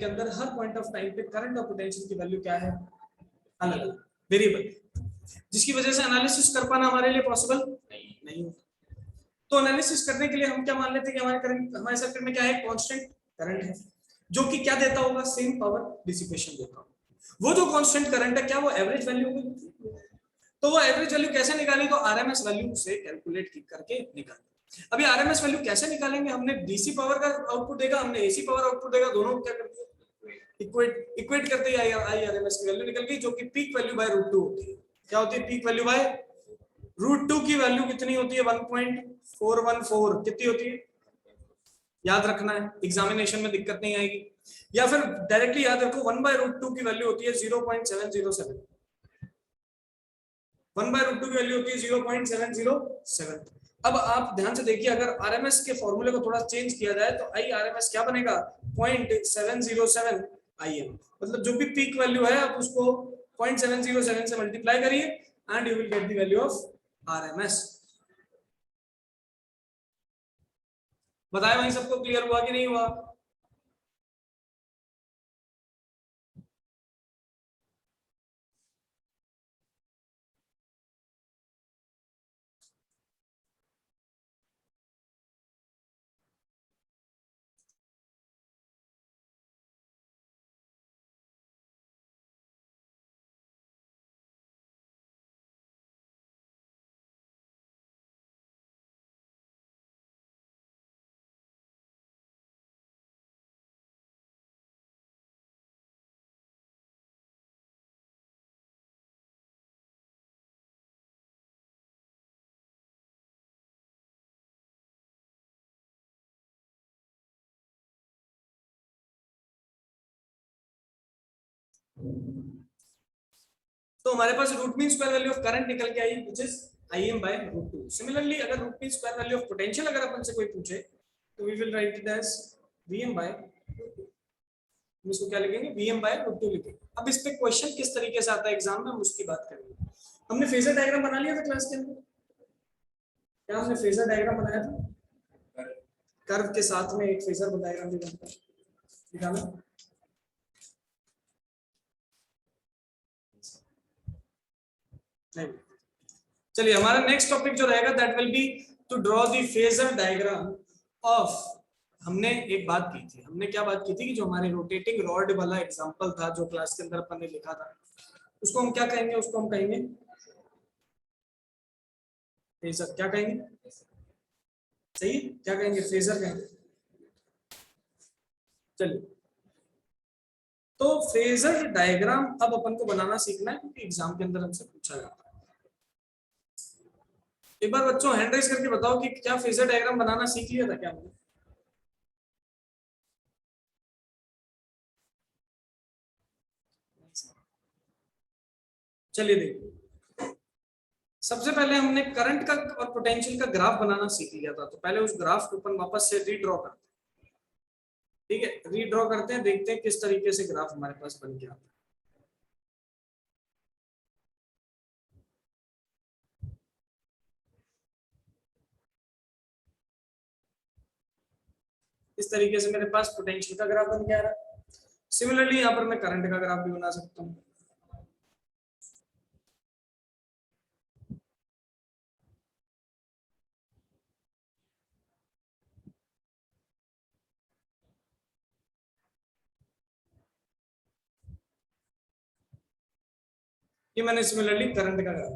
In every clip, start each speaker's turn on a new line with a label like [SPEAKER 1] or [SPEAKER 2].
[SPEAKER 1] अंदर हर point of time पे current और पोटेंशियल की वैल्यू क्या है, अलग अलग वेरिएबल, जिसकी वजह से एनालिसिस कर पाना हमारे लिए पॉसिबल नहीं होता। तो एनालिसिस करने के लिए हम क्या मान लेते हैं कि हमारे सर्किट में क्या है, कांस्टेंट करंट है, जो कि क्या देता होगा, सेम पावर डिसिपेशन देता होगा। वो जो कांस्टेंट करंट है क्या वो एवरेज वैल्यू होगी? तो वो एवरेज वैल्यू कैसे निकाली, तो आरएमएस वैल्यू से कैलकुलेट करके निकाली। अभी आरएमएस वैल्यू कैसे निकालेंगे, हमने डीसी पावर का आउटपुट देगा, हमने एसी पावर आउटपुट देगा, दोनों क्या कर दिया, इक्वेट करते ही आई आरएमएस की वैल्यू निकल गई, जो कि पीक वैल्यू बाय √2 होती है। क्या होती है पीक वैल्यू बाय √2 की वैल्यू कितनी होती है, 1.414, कितनी होती है, याद रखना है, एग्जामिनेशन में दिक्कत नहीं आएगी। या फिर डायरेक्टली याद रखो 1/√2 की वैल्यू होती है 0.707, 1/√2 की वैल्यू होती है 0.707। अब आप ध्यान से देखिए, अगर आरएमएस के फॉर्मूले को थोड़ा चेंज किया जाए तो आई आरएमएस क्या बनेगा, 0.707 IM, मतलब जो भी पीक वैल्यू है आप उसको 0.707 से मल्टीप्लाई करिए and you will get the value of RMS. बताया वहीं सबको क्लियर हुआ कि नहीं हुआ? तो हमारे पास root mean square value of current निकल के I which is Im/√2। Similarly अगर root mean square value of potential अगर अपन से कोई पूछे तो we will write it as Vm/√2। हम इसको क्या लिखेंगे, Vm/√2 लिखेंगे। अब इस पे क्वेश्चन किस तरीके से आता है एग्जाम में, हम उसकी बात करेंगे। हमने फेजर डायग्राम बना लिया था क्लास के अंदर, क्या हमने फेजर डायग्राम बनाया था, कर्व के साथ में एक फेजर डायग्राम भी बनता है, निकाला। नहीं, चलिए हमारा नेक्स्ट टॉपिक जो रहेगा that will be to draw the phasor diagram of, हमने एक बात की थी, हमने क्या बात की थी कि जो हमारे रोटेटिंग रॉड वाला एग्जांपल था जो क्लास के अंदर अपन ने लिखा था, उसको हम क्या कहेंगे, उसको हम कहेंगे फेजर। क्या कहेंगे, सही है, क्या कहेंगे, फेजर कहेंगे। चलिए, तो फेजर डायग्राम अब अपन को बनाना सीखना है क्योंकि एग्जाम के अंदर हमसे पूछा जाता है। एक बार बच्चों हैंड राइज करके बताओ कि क्या फेजर डायग्राम बनाना सीख लिया था क्या हमने? चलिए देखिए, सबसे पहले हमने करंट का और पोटेंशियल का ग्राफ बनाना सीख लिया था, तो पहले उस ग्राफ को अपन वापस से रीड्रॉ करते हैं। ठीक है, रीड्रॉ करते हैं, देखते हैं किस तरीके से ग्राफ हमारे पास बन गया। इस तरीके से मेरे पास पोटेंशियल का ग्राफ बन गया है। सिमिलरली यहाँ पर मैं करंट का ग्राफ भी बना सकता हूँ। ये मैंने सिमिलरली करंट का ग्राफ,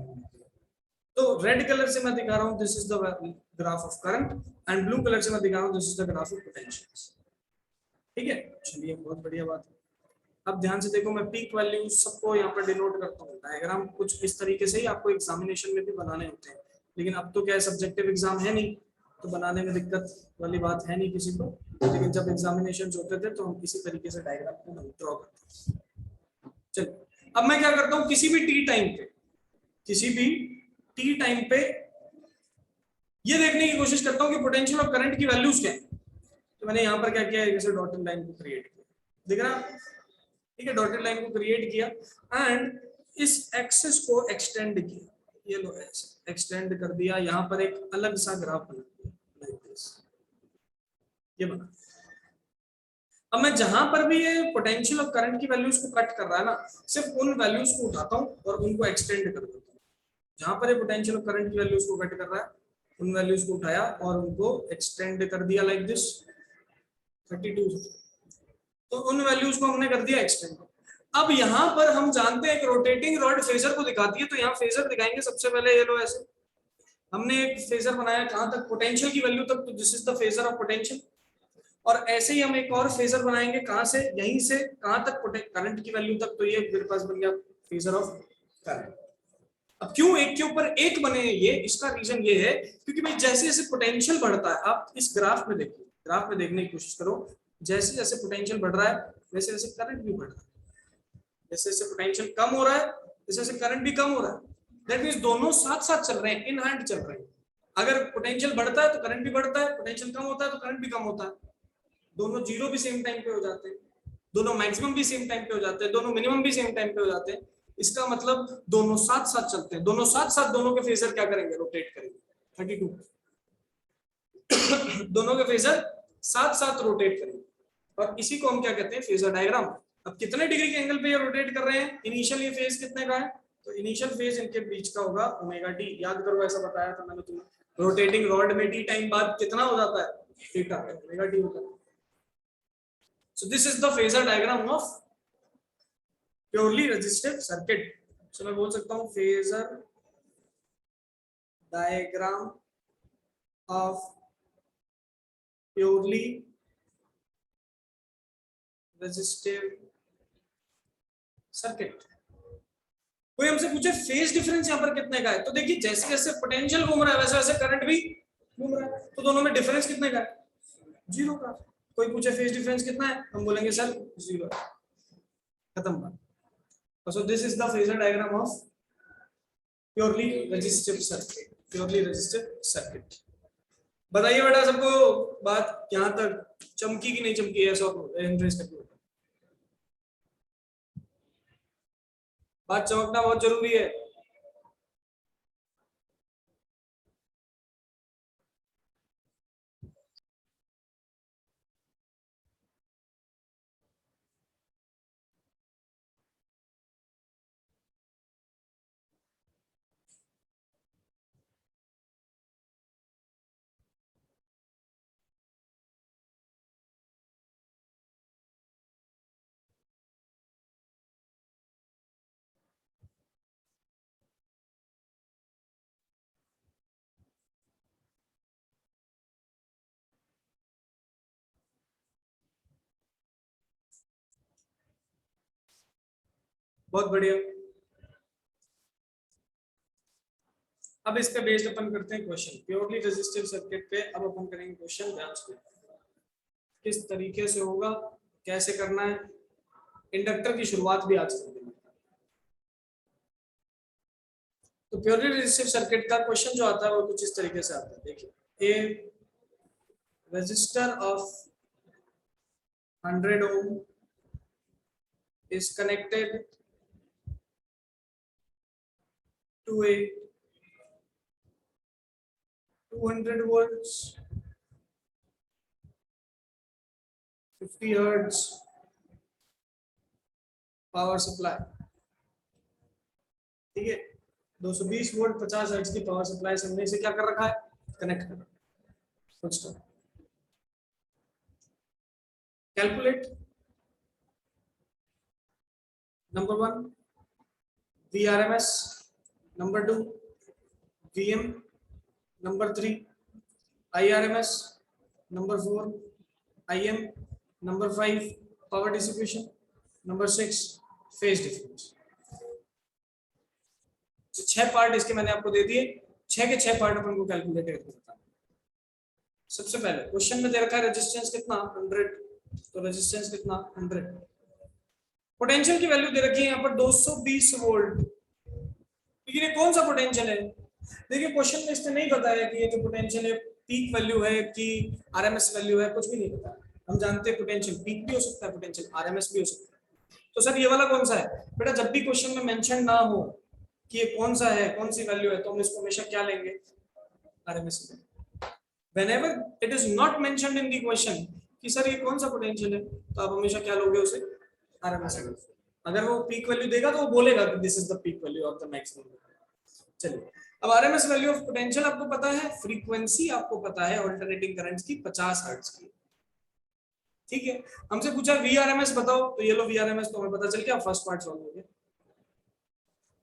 [SPEAKER 1] तो रेड कलर से मैं दिखा रहा हूँ this is the graph of current and blue colour से मैं दिखा रहा हूँ this is the graph of potential. ठीक है, चलिए बहुत बढ़िया बात है। अब ध्यान से देखो, मैं पीक वैल्यू सबको यहाँ पर डिनोट करता हूँ। डायग्राम कुछ इस तरीके से ही आपको एग्जामिनेशन में भी बनाने होते हैं, लेकिन अब तो क्या है, सब्जेक्टिव एग्जाम है नहीं तो बनाने में दिक्कत वाली बात है नहीं किसी को, लेकिन जब एग्जामिनेशन होते थे तो हम इसी तरीके से डायग्राम को ड्रॉ करते हैं। चलिए, अब मैं क्या करता हूँ, किसी भी टी टाइम पे, किसी भी टी टाइम पे ये देखने की कोशिश करता हूँ कि पोटेंशियल और करंट की वैल्यूज क्या है। तो मैंने यहाँ पर क्या किया, जैसे डॉटेड लाइन को क्रिएट किया, दिख रहा, ठीक है, डॉटेड लाइन को क्रिएट किया एंड इस एक्सिस को एक्सटेंड किया, ये लो एक्सटेंड कर दिया, यहाँ पर एक अलग सा ग्राफ बना दिया लाइक दिस। ये बना। अब मैं जहां पर भी ये पोटेंशियल और करंट की वैल्यूज को कट कर रहा है ना, सिर्फ उन वैल्यूज को उठाता हूँ और उनको एक्सटेंड कर देता हूँ। जहां पर ये पोटेंशियल और करंट की वैल्यूज को कट कर रहा है, उन वैल्यूज को उठाया और उनको एक्सटेंड कर दिया लाइक दिस 32। तो उन वैल्यूज को हमने कर दिया एक्सटेंड। अब यहाँ पर हम जानते हैं कि रोटेटिंग रॉड फेजर को दिखाती है, तो यहाँ फेजर दिखाएंगे सबसे पहले। ये लो ऐसे हमने एक फेजर बनाया कहां तक, पोटेंशियल की वैल्यू तक, तो this is the phasor of potential. और ऐसे ही हम एक और फेजर बनाएंगे कहां से, यहीं से कहां तक, करंट की वैल्यू तक, तो ये मेरे पास बन गया फेजर ऑफ करंट। अब क्यों एक के ऊपर एक बने ये, इसका रीजन ये है क्योंकि भाई जैसे जैसे पोटेंशियल बढ़ता है, आप इस ग्राफ में देखिए, ग्राफ में देखने की कोशिश करो, जैसे जैसे पोटेंशियल बढ़ रहा है वैसे वैसे करंट भी बढ़ रहा है। जैसे जैसे पोटेंशियल कम हो रहा है वैसे वैसे करंट भी कम हो रहा है। दैट मींस दोनों साथ साथ चल रहे हैं, इन हैंड चल रहे हैं। अगर पोटेंशियल बढ़ता है तो करंट भी बढ़ता है, पोटेंशियल कम होता है तो करंट भी कम होता है। दोनों जीरो भी सेम टाइम पे हो जाते हैं, दोनों मैक्सिमम भी सेम टाइम पे हो जाते हैं, दोनों मिनिमम भी सेम टाइम पे हो जाते हैं। इसका मतलब दोनों साथ साथ चलते हैं, दोनों साथ साथ दोनों के फेजर क्या करेंगे, रोटेट करेंगे 32। दोनों के फेजर साथ साथ रोटेट करेंगे और इसी को हम क्या कहते हैं, फेजर डायग्राम। अब कितने डिग्री के एंगल पे ये रोटेट कर रहे हैं, इनिशियल ये फेज कितने का है, तो इनिशियल फेज इनके बीच का होगा ओमेगा डी। याद करो ऐसा बताया था मैंने तुम्हें, रोटेटिंग रॉड में डी टाइम बाद कितना हो जाता है, थीटा, ओमेगा डी होता है। So this is the phasor diagram of purely resistive circuit. So मैं बोल सकता हूँ phasor diagram of purely resistive circuit। कोई हमसे पूछे फेज डिफरेंस यहाँ पर कितने का है, तो देखिए जैसे जैसे पोटेंशियल घूम रहा है वैसे वैसे करंट भी घूम रहा है, तो दोनों में डिफरेंस कितने का है, 0 का। कोई पूछे फेज डिफरेंस कितना है, हम बोलेंगे सर 0, खत्म बात। So this is the phasor diagram of purely resistive circuit, purely resistive circuit। बताइए बेटा सबको बात यहाँ तक चमकी की नहीं चमकी, ऐसा इंटरेस्ट है, बात चमकना बहुत जरूरी है। बहुत बढ़िया। अब इस पे बेस्ड अपन करते हैं क्वेश्चन, प्योरली रेजिस्टिव सर्किट पे अब अपन करेंगे क्वेश्चन ध्यान से, किस तरीके से होगा, कैसे करना है। इंडक्टर की शुरुआत भी आज कर देंगे। तो प्योरली रेजिस्टिव सर्किट का क्वेश्चन जो आता है वो कुछ इस तरीके से आता है, देखिए ए resistor of 100 ohm is connected to a 200 volts 50 hertz power supply. ठीक है, 220 वोल्ट 50 हर्ट्ज की पावर सप्लाई से हमने इसे क्या कर रखा है, कनेक्ट कर रखा है। Calculate number 1 VRMS, number 2 VM, number 3 IRMS, number 4 IM, number 5 power dissipation, number 6 phase difference. तो 6 पार्ट इसके मैंने आपको दे दिए, 6 के 6 पार्ट अपन को कैलकुलेट करके बताना। सबसे पहले क्वेश्चन में दे रखा है रेजिस्टेंस कितना 100, तो रेजिस्टेंस कितना 100। पोटेंशियल की वैल्यू दे रखी है यहाँ पर 220 वोल्ट। लेकिन ये कौन सा पोटेंशियल है, देखिए क्वेश्चन में इसने नहीं बताया कि ये जो पोटेंशियल है पीक वैल्यू है कि आरएमएस वैल्यू है, कुछ भी नहीं बताया। हम जानते हैं पोटेंशियल पीक भी हो सकता है, पोटेंशियल आरएमएस भी हो सकता है। तो सर ये वाला कौन सा है बेटा, जब भी क्वेश्चन में मेंशन ना हो कि ये कौन सा है, कौन सी वैल्यू है, तो हम इसको हमेशा क्या लेंगे, RMS. whenever it is not mentioned in the question कि सर ये कौन सा पोटेंशियल है, तो आप हमेशा क्या लोगे उसे, आरएमएस। अगर वो पीक वैल्यू देगा तो वो बोलेगा कि this is the peak value of the maximum. चलिए, अब आरएमएस वैल्यू ऑफ पोटेंशियल आपको पता है, फ्रीक्वेंसी आपको पता है अल्टरनेटिंग करंट्स की 50 हर्ट्ज की। ठीक है, हमसे पूछा वीआरएमएस बताओ, तो ये लो वीआरएमएस तो हमें पता चल गया, फर्स्ट पार्ट सॉल्व हो गया।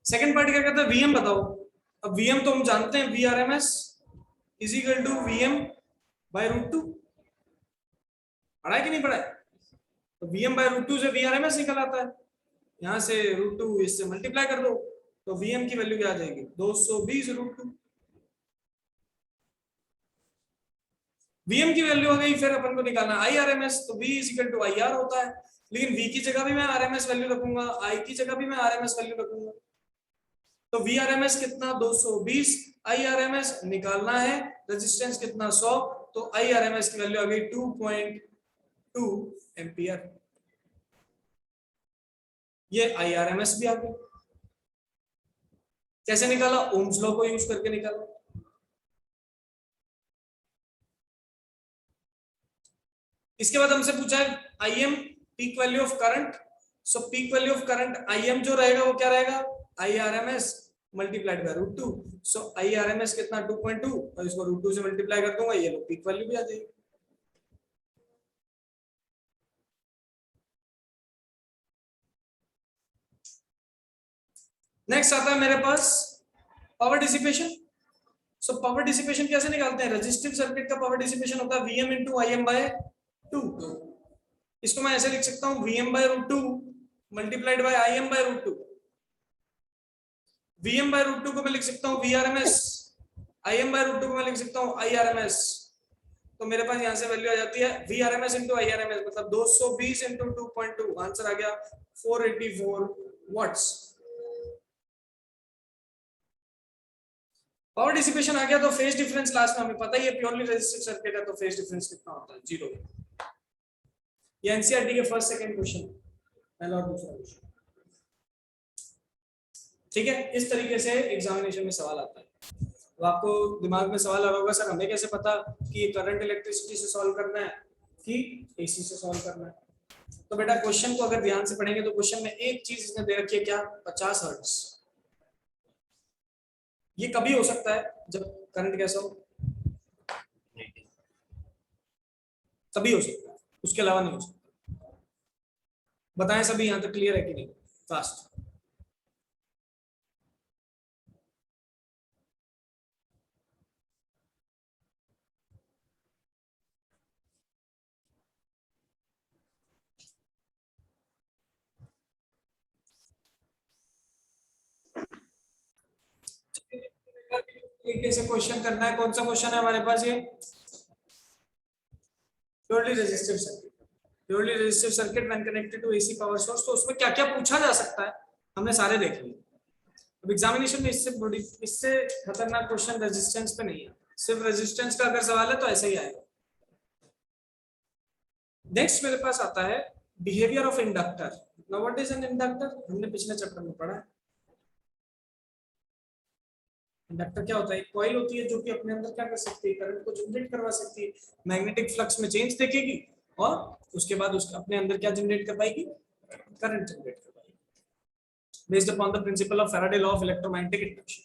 [SPEAKER 1] सेकंड पार्ट क्या कहता है, वीएम बताओ। अब वीएम तो हम जानते हैं, VRMS is equal to VM by √2। पढ़ा है कि नहीं पढ़ा है? तो वीएम बाय √2 से वीआरएमएस निकल आता है, यहां से √2 इससे मल्टीप्लाई कर दो, तो वीएम की वैल्यू क्या आ जाएगी, 220 √2। वीएम की वैल्यू हो गई, फिर अपन को निकालना आईआरएमएस, तो V is equal to IR होता है, लेकिन वी की जगह भी मैं आरएमएस वैल्यू रखूंगा, आई की जगह भी मैं आरएमएस वैल्यू रखूंगा। तो वीआरएमएस कितना 220, आईआरएमएस निकालना है, रेजिस्टेंस कितना 100, तो आईआरएमएस की वैल्यू आ गई 2.2 एम्पियर। ये आईआरएमएस भी आ गया। कैसे निकाला, ओम्स लॉ को यूज करके निकाला। इसके बाद हमसे पूछा है IM peak value of current. So peak value of current IM जो रहेगा वो क्या रहेगा, IRMS multiplied by √2। So IRMS कितना 2.2, और इसको √2 से मल्टीप्लाई कर दूंगा, ये लो पीक वैल्यू भी आ जाएगी। नेक्स्ट आता है मेरे पास power dissipation. So power dissipation कैसे निकालते हैं, रेजिस्टिव सर्किट का पावर डिसिपेशन होता है Vm into Im by 2। इसको मैं ऐसे लिख सकता हूं, Vm by √2 multiplied by Im by √2। Vm by √2 को मैं लिख सकता हूं VRMS, Im by √2 को मैं लिख सकता हूं IRMS। तो मेरे पास यहां से वैल्यू आ जाती है VRMS into IRMS, मतलब 220 into 2.2, आंसर आ गया 484 वाट्स। पावर डिसिपेशन आ गया, तो फेज डिफरेंस लास्ट में हमें पता ही है, प्योरली रेजिस्टिव सर्किट है तो फेज डिफरेंस कितना होता है, 0। ये एनसीईआरटी के फर्स्ट सेकंड क्वेश्चन, पहला और दूसरा क्वेश्चन। ठीक है, इस तरीके से एग्जामिनेशन में सवाल आता है। तो आपको दिमाग में सवाल आ रहा होगा, सर हमें कैसे पता कि ये करंट इलेक्ट्रिसिटी से सॉल्व करना है कि एसी से सॉल्व करना है। तो बेटा क्वेश्चन को अगर ध्यान से पढ़ेंगे तो क्वेश्चन में एक चीज इसने दे रखी है, क्या, 50 हर्ट्ज। ये कभी हो सकता है जब करंट कैसा हो, तभी हो सकता है, उसके अलावा नहीं हो सकता। बताएं सभी यहां तक क्लियर है कि नहीं, फास्ट। तरीके से क्वेश्चन करना है। कौन सा क्वेश्चन है हमारे पास, ये purely resistive circuit. Purely resistive circuit when connected to AC power source. तो उसमें क्या क्या पूछा जा सकता है हमने सारे देख लिए। अब एग्जामिनेशन में इससे खतरनाक क्वेश्चन रेजिस्टेंस पे नहीं है, सिर्फ रेजिस्टेंस का अगर सवाल है तो ऐसा ही आएगा। नेक्स्ट मेरे पास आता है behaviour of inductor. Now what is an inductor, हमने पिछले चैप्टर में पढ़ा है। इंडक्टर क्या होता है, एक कॉइल होती है जो कि अपने अंदर क्या कर सकती है, करंट को जनरेट करवा सकती है, मैग्नेटिक फ्लक्स में चेंज देखेगी और उसके बाद उसके अपने अंदर क्या जनरेट कर पाएगी, करंट जनरेट कर पाएगी, based upon the principle of Faraday law of electromagnetic induction.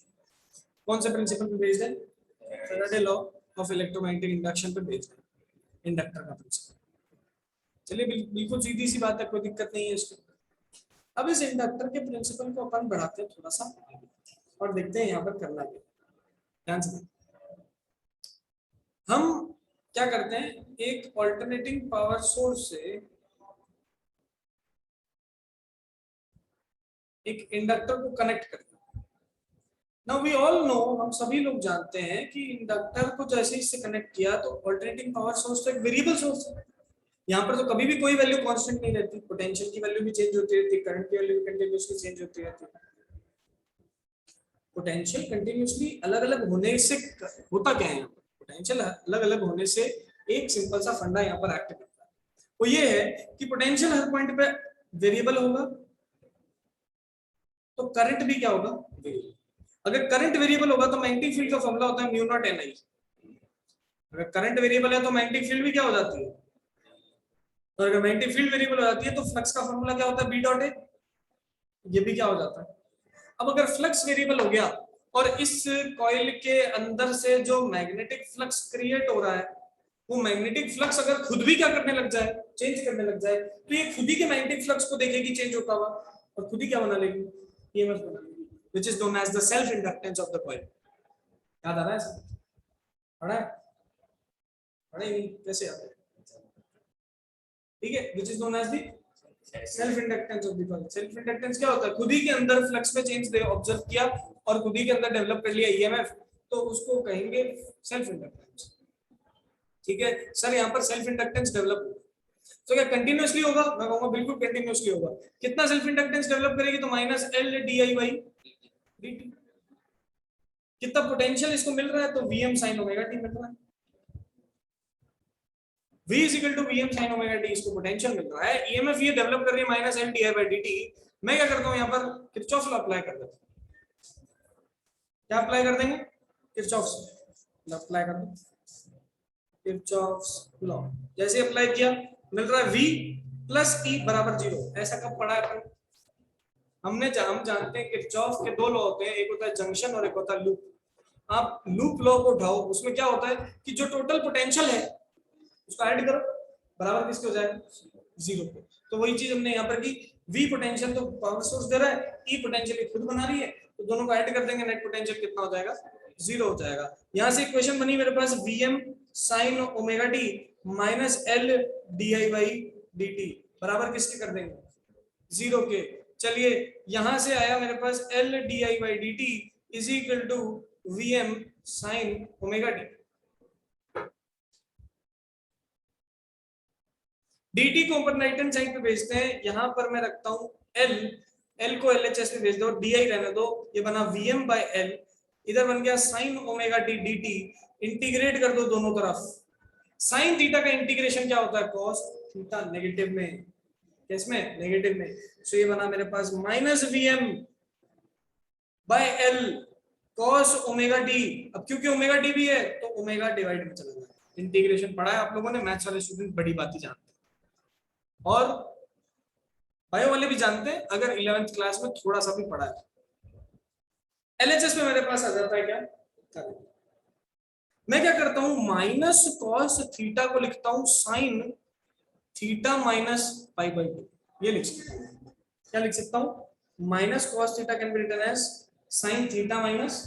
[SPEAKER 1] कौन से प्रिंसिपल पे बेस्ड है, Faraday law of electromagnetic induction पे बेस्ड है इंडक्टर का प्रिंसिपल। चलिए बिल्कुल सीधी सी बात है, कोई दिक्कत नहीं है इसमें। अब इस इंडक्टर के प्रिंसिपल को अपन बढ़ाते हैं थोड़ा सा और देखते हैं यहाँ पर करना क्या। ध्यान से हम क्या करते हैं, एक ऑल्टरनेटिंग पावर सोर्स से एक इंडक्टर को कनेक्ट करते हैं। नाउ वी ऑल नो, हम सभी लोग जानते हैं कि इंडक्टर को जैसे इससे कनेक्ट किया तो ऑल्टरनेटिंग पावर सोर्स तो एक वेरिएबल सोर्स है। यहाँ पर तो कभी भी कोई वैल्यू कांस्टेंट नहीं रहती, पोटेंशियल की वैल्यू भी चेंज होती रहती है, करंट की वैल्यू भी कंटीन्यूअसली चेंज होती रहती है। पोटेंशियल कंटीन्यूअसली अलग अलग होने से होता क्या है, पोटेंशियल अलग अलग होने से एक सिंपल सा फंडा यहाँ पर एक्ट करता है, वो ये है कि पोटेंशियल हर पॉइंट पे वेरिएबल होगा तो करंट भी क्या होगा, वेरिएबल। अगर करंट वेरिएबल होगा तो मैग्नेटिक फील्ड का फॉर्मूला होता है म्यू नॉट एन आई। अगर करंट वेरिएबल है तो मैग्नेटिक फील्ड भी क्या हो जाती है, और अगर मैग्नेटिक फील्ड वेरिएबल हो जाती है तो फ्लक्स का फॉर्मूला क्या होता है, बी डॉट ए, ये भी क्या हो जाता है। अब अगर फ्लक्स वेरिएबल हो गया और इस कॉइल के अंदर से जो मैग्नेटिक फ्लक्स क्रिएट हो रहा है, वो मैग्नेटिक फ्लक्स अगर खुद भी क्या करने लग जाए, चेंज करने लग जाए, तो ये खुद ही के मैग्नेटिक फ्लक्स को देखेगी चेंज होता हुआ और खुद ही क्या बना लेगी, ईएमएफ बना लेगी, which is known as the self inductance of the coil. याद आ रहा है, पढ़ा है, पढ़ा ही नहीं कैसे आता है, ठीक है, which is known as the self inductance of the coil. Self inductance क्या होता है, खुद ही के अंदर फ्लक्स में चेंज ऑब्जर्व किया और खुद ही के अंदर डेवलप कर लिया ईएमएफ, तो उसको कहेंगे सेल्फ इंडक्टेंस। ठीक है सर, यहाँ पर सेल्फ इंडक्टेंस डेवलप होगा तो क्या कंटिन्यूअसली होगा, मैं कहूंगा बिल्कुल कंटिन्यूअसली होगा। कितना सेल्फ इंडक्टेंस डेवलप करेगी, तो minus L d i by d T. कितना पोटेंशियल इसको मिल रहा है, तो वीएम साइन ओमेगा टी मिल रहा है, V is equal to Vm sin omega t, इसको पोटेंशियल मिल रहा है, ईएमएफ ये डेवलप कर रही है minus L d i by d T. मैं क्या करता हूँ यहाँ पर किरचॉफ लॉ अप्लाई कर देता हूँ, क्या अप्लाई कर देंगे, किरचॉफ अप्लाई कर दो, किरचॉफ लॉ जैसे अप्लाई किया मिल रहा है V प्लस E बराबर 0। ऐसा कब पढ़ा है अपन, हम जानते हैं किरचॉफ के दो लॉ होते हैं, एक होता है जंक्शन और एक होता है लूप। आप लूप लॉ को उठाओ, उसमें क्या होता है कि जो टोटल पोटेंशियल है उसको ऐड करो, बराबर किसके हो जाएगा, 0 पे। तो वही चीज हमने यहाँ पर की, V पोटेंशियल तो पावर सोर्स दे रहा है, E पोटेंशियल खुद बना रही है, तो दोनों को ऐड कर देंगे, नेट पोटेंशियल कितना हो जाएगा, 0 हो जाएगा। यहाँ से इक्वेशन बनी मेरे पास Vm sin omega t minus L d i by d T बराबर किसके कर देंगे, 0 के। चलिए यहां से आया मेरे पास L d i by d t is equal to Vm sin omega t। dt को ऊपर राइट हैंड साइड पे भेजते हैं, यहां पर मैं रखता हूं l को LHS में भेज दो, di रहने दो, ये बना Vm by l, इधर बन गया sin omega t dt, integrate कर दो दोनों तरफ। sin थीटा का इंटीग्रेशन क्या होता है, cos थीटा, नेगेटिव में, किसमें, नेगेटिव में, सो ये बना मेरे पास minus Vm by l cos omega t। अब क्योंकि ओमेगा t भी है तो ओमेगा डिवाइड में चला जाएगा। इंटीग्रेशन पढ़ा है आप लोगों ने, मैथ्स वाले स्टूडेंट बड़ी बात ही जानते हैं और बायो वाले भी जानते हैं, अगर 11th क्लास में थोड़ा सा भी पढ़ा है। एलएचएस में मेरे पास आ जाता है क्या, मैं क्या करता हूं, माइनस कॉस थीटा को लिखता हूं sine theta minus pi by 2, ये लिख सकता हूं, क्या लिख सकता हूं, minus cos theta can be written as sine theta minus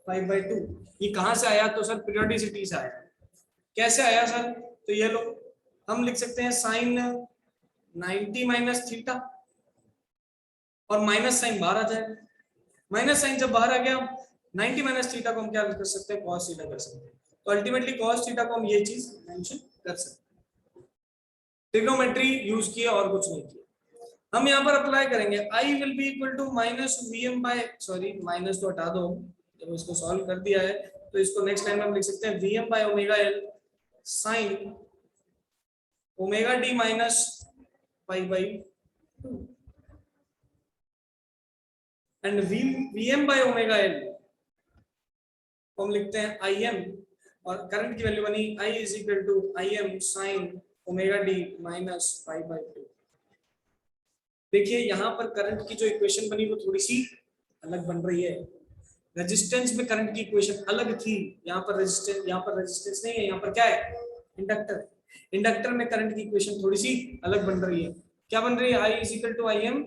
[SPEAKER 1] pi by 2। ये कहां से आया, तो सर पीरियोडिसिटी से आया। कैसे आया सर, तो ये लो हम लिख सकते हैं साइन 90 माइनस थीटा और माइनस साइन बाहर आ जाएगा, माइनस साइन जब बाहर आ गया 90 माइनस थीटा को हम क्या कर सकते हैं, cos थीटा कर सकते हैं, तो अल्टीमेटली cos थीटा को हम ये चीज मेंशन कर सकते हैं। ट्रिग्नोमेट्री यूज किया और कुछ नहीं किया। हम यहाँ पर अप्लाई करेंगे I will be equal to minus Vm by, sorry minus तो हटा दो, जब इसको सॉल्व कर दिया है तो इसको नेक्स्ट टाइम हम लिख सकते हैं Vm by omega L sine omega t minus pi by 2 and Vm by omega L हम लिखते हैं Im, और करंट की वैल्यू बनी I is equal to Im sine omega t minus pi by 2। देखिए यहाँ पर करंट की जो इक्वेशन बनी वो थोड़ी सी अलग बन रही है, रेजिस्टेंस में करंट की इक्वेशन अलग थी, यहाँ पर रेजिस्टेंस नहीं है, यहाँ पर क्या है, इंडक्टर। इंडक्टर में करंट की इक्वेशन थोड़ी सी अलग बन रही है, क्या बन रही है, I is equal to Im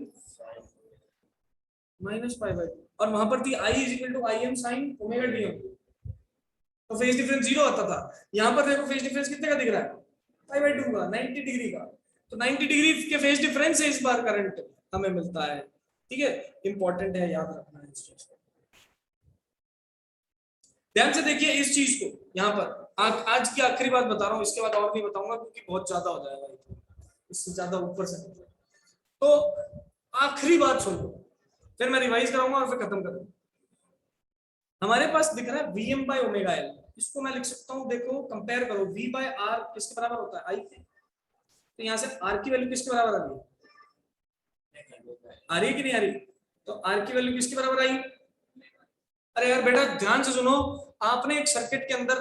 [SPEAKER 1] minus pi by 2, और वहां पर थी I is equal to Im sine omega t, तो फेज डिफरेंस 0 आता था, यहाँ पर देखो फेज डिफरेंस कितने का दिख रहा है, पाई बाई 2 का, 90 डिग्री का, तो 90 डिग्री के फेज डिफरेंस से इस बार करंट हमें मिलता है। ठीक है, इंपॉर्टेंट है, याद रखना है इस चीज को। ध्यान से देखिए इस चीज को, यहाँ पर आज की आखिरी बात बता रहा हूँ, इसके बाद और नहीं बताऊंगा क्योंकि बहुत ज्यादा हो जाएगा, इससे ज्यादा ऊपर से। तो आखिरी बात सुन लो, फिर मैं रिवाइज कराऊंगा और फिर खत्म करूंगा। हमारे पास दिख रहा है Vm बाय ओमेगा एल, इसको मैं लिख सकता हूँ, देखो कंपेयर करो, V बाय आर किसके बराबर होता है, I के, तो यहाँ से R की वैल्यू किसके बराबर आ रही है, आ रही है कि नहीं आ रही, तो R की वैल्यू किसके बराबर आई, अरे यार बेटा ध्यान से सुनो, आपने एक सर्किट के अंदर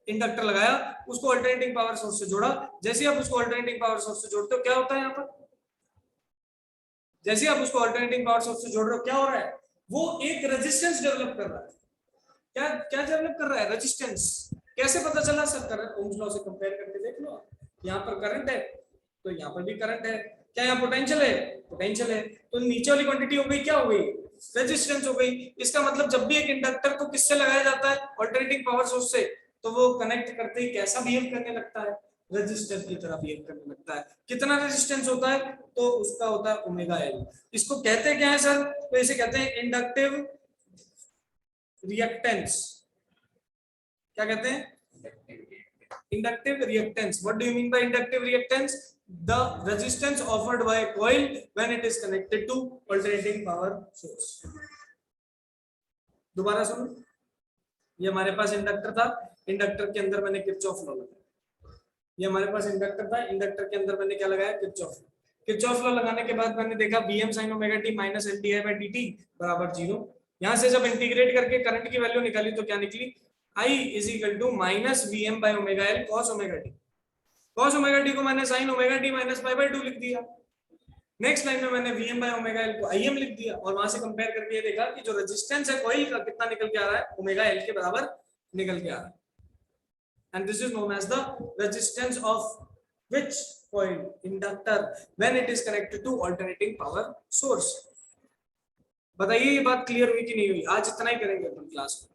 [SPEAKER 1] इंडक्टर लगाया, उसको अल्टरनेटिंग पावर सोर्स से जोड़ा। जैसे आप उसको अल्टरनेटिंग पावर सोर्स से जोड़ते हो क्या होता है यहाँ पर, जैसे आप उसको अल्टरनेटिंग पावर सोर्स से जोड़ रहे हो क्या हो रहा है, वो एक रेजिस्टेंस डेवलप कर रहा है। क्या क्या डेवलप कर रहा है, रेजिस्टेंस। कैसे पता चला सर, करंट ओम्स लॉ से कंपेयर करके देख लो। यहाँ पर करंट है तो यहाँ पर भी करंट है, क्या यहाँ पोटेंशियल है, पोटेंशियल है, तो नीचे वाली क्वांटिटी हो गई क्या हो गई, रेजिस्टेंस हो गई। इसका मतलब जब भी एक इंडक्टर को किससे लगाया जाता है, अल्टरनेटिंग पावर सोर्स से, तो वो कनेक्ट करते ही कैसा बिहेव करने लगता है, रेजिस्टर की तरह बिहेव करने लगता है। कितना रेजिस्टेंस होता है, तो उसका होता है ओमेगा एल। इसको कहते क्या है सर, तो इसे कहते हैं इंडक्टिव रिएक्टेंस। क्या कहते हैं, inductive reactance. What do you mean by inductive reactance? The resistance offered by a coil when it is connected to alternating power source. दोबारा सुनो, ये हमारे पास इंडक्टर था, इंडक्टर के अंदर मैंने किरचॉफ लॉ लगाया। ये हमारे पास इंडक्टर था, इंडक्टर के अंदर मैंने क्या लगाया, किरचॉफ लॉ। किरचॉफ लॉ लगाने के बाद मैंने देखा Vm sin omega t minus LdI/dt बराबर 0। यहां से जब इंटीग्रेट करके करंट की वैल्यू निकाली तो क्या निकली, I is equal to minus Vm by omega L cos omega t। cos omega t को मैंने sin omega t minus pi by 2 लिख दिया। नेक्स्ट लाइन में मैंने Vm by omega L को Im लिख दिया, और वहां से कंपेयर करके ये देखा कि जो रेजिस्टेंस है कॉइल का कितना निकल के आ रहा है, ओमेगा L के बराबर निकल के आ रहा है। And this is known as the resistance of which coil, inductor, when it is connected to alternating power source. बताइए ये बात क्लियर हुई कि नहीं हुई, आज इतना ही करेंगे अपन क्लास में।